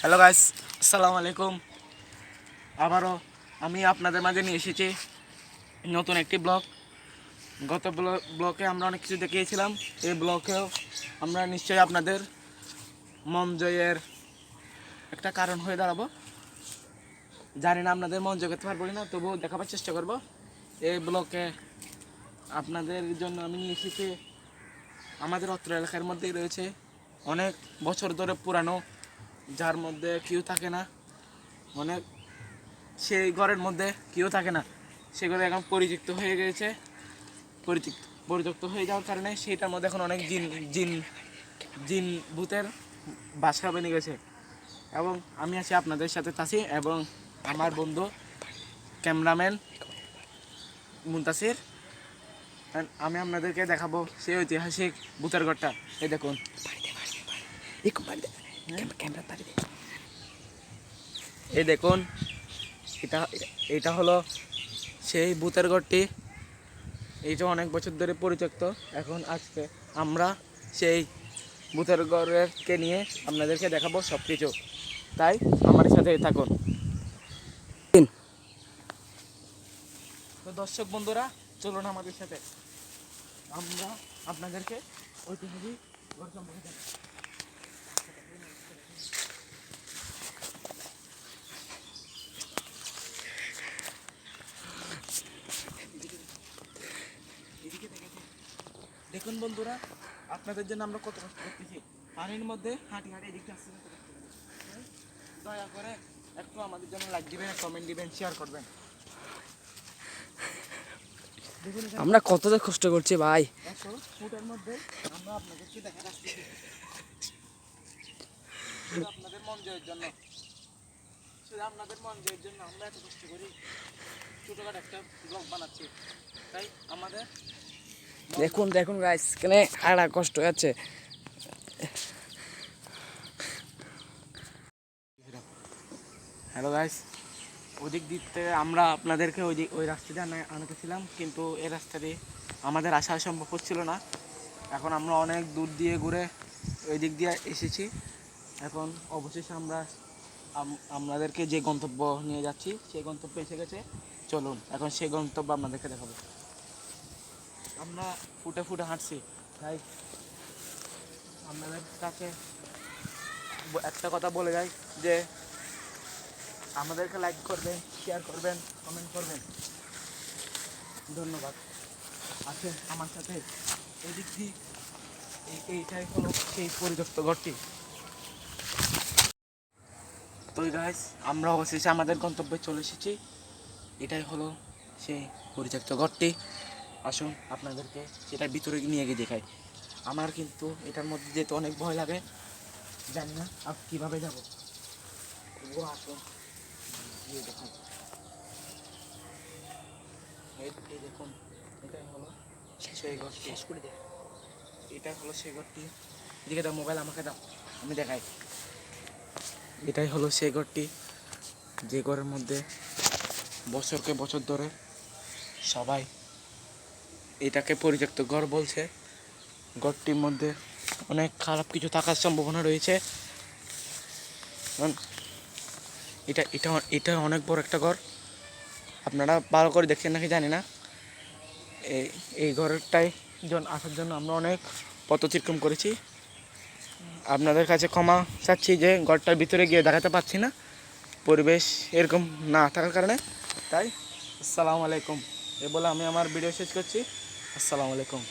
Hello guys, আসসালামু আলাইকুম। আবারও আমি আপনাদের মাঝে নিয়ে এসেছি নতুন একটি ব্লগ। গত ব্লকে আমরা অনেক কিছু দেখিয়েছিলাম। এই ব্লকেও আমরা নিশ্চয়ই আপনাদের মন জয়ের একটা কারণ হয়ে দাঁড়াবো। জানি না আপনাদের মন জয় করতে পারবো না, তবুও দেখাবার চেষ্টা করব। এই ব্লকে আপনাদের জন্য আমি নিয়ে এসেছি আমাদের অত্র এলাকার মধ্যেই রয়েছে অনেক বছর ধরে পুরানো, যার মধ্যে কেউ থাকে না, অনেক সেই ঘরের মধ্যে কেউ থাকে না, সে ঘরে এখন পরিত্যক্ত হয়ে গেছে। পরিত্যক্ত হয়ে যাওয়ার কারণে সেইটার মধ্যে এখন অনেক জিন জিন জিন ভূতের বাসা বেঁধে গেছে। এবং আমি আছি আপনাদের সাথে তাসি এবং আমার বন্ধু ক্যামেরাম্যান মুনতাসির। আমি আপনাদেরকে দেখাবো সেই ঐতিহাসিক ভূতের ঘরটা। এই দেখুন, এই দেখুন, এটা এটা হলো সেই ভূতের ঘরটি। এইটা অনেক বছর ধরে পরিত্যক্ত। এখন আজকে আমরা সেই ভূতের ঘরকে নিয়ে আপনাদেরকে দেখাবো সব কিছু, তাই আমার সাথে থাকুন। তো দর্শক বন্ধুরা, চলুন আমাদের সাথে, আমরা আপনাদেরকে ঐতিহাসিক ঘর সম্পর্কে দেখাবো। দেখুন বন্ধুরা, আপনাদের জন্য আমরা কত কষ্ট করতেছি। পানির মধ্যে হাঁটি হাঁটি এদিকে আসছে। দয়া করে একটু আমাদের জন্য লাইক দিবেন, কমেন্ট দিবেন, শেয়ার করবেন। আমরা কত কষ্ট করছি ভাই। 100 ফুটের মধ্যে আমরা আপনাদেরকে দেখা আসতেছি শুধু আপনাদের মন জয়ের জন্য। শুধু আপনাদের মন জয়ের জন্য আমরা এত কষ্ট করি, ছোটখাটো একটা ব্লগ বানাচ্ছি। তাই আমাদের দেখুন দেখুন গাইস, কেন আড়া কষ্ট হচ্ছে। হ্যালো গাইস, ওদিক দিক থেকে আমরা আপনাদেরকে ওই রাস্তা দিয়ে আনতেছিলাম, কিন্তু এই রাস্তা দিয়ে আমাদের আসা সম্ভব হচ্ছিল না। এখন আমরা অনেক দূর দিয়ে ঘুরে ওই দিক দিয়ে এসেছি। এখন অবশেষে আমরা আপনাদেরকে যে গন্তব্য নিয়ে যাচ্ছি সেই গন্তব্যে এসে গেছে। চলুন এখন সেই গন্তব্য আপনাদেরকে দেখাবো। আমরা ফুটে ফুটে হাঁটছি, তাই আপনাদের কাছে একটা কথা বলে যাই যে আমাদেরকে লাইক করবেন, শেয়ার করবেন, কমেন্ট করবেন। ধন্যবাদ। আছেন আমার সাথে এই দিক দিয়ে, এইটাই হলো সেই পরিত্যক্ত ঘরটি। তো গাইস, আমরা অবশেষে আমাদের গন্তব্যে চলে এসেছি। এটাই হলো সেই পরিত্যক্ত ঘরটি। আসুন আপনাদেরকে সেটার ভিতরে নিয়ে গিয়ে দেখাই। আমার কিন্তু এটার মধ্যে যেতে অনেক ভয় লাগে, জানি না কীভাবে যাবো। আসুন গিয়ে দেখুন। এই দেখুন, এটাই হলো সেই ঘরটি। শেষ করে দেয়, এটাই হলো সেই ঘরটি। এদিকে দাও, মোবাইল আমাকে দাও, আমি দেখাই। এটাই হলো সেই ঘরটি, যে ঘরের মধ্যে বছরকে বছর ধরে সবাই এটাকে পরিত্যক্ত ঘর বলছে। ঘরটির মধ্যে অনেক খারাপ কিছু থাকার সম্ভাবনা রয়েছে। এটা এটা এটা অনেক বড় একটা ঘর, আপনারা ভালো করে দেখছেন নাকি জানি না। এই ঘরটায় আসার জন্য আমরা অনেক পথ অতিক্রম করেছি। আপনাদের কাছে ক্ষমা চাচ্ছি যে ঘরটার ভিতরে গিয়ে দেখাতে পারছি না, পরিবেশ এরকম না থাকার কারণে। তাই আসসালামু আলাইকুম, এ বলে আমি আমার ভিডিও শেষ করছি। আসসালামু আলাইকুম।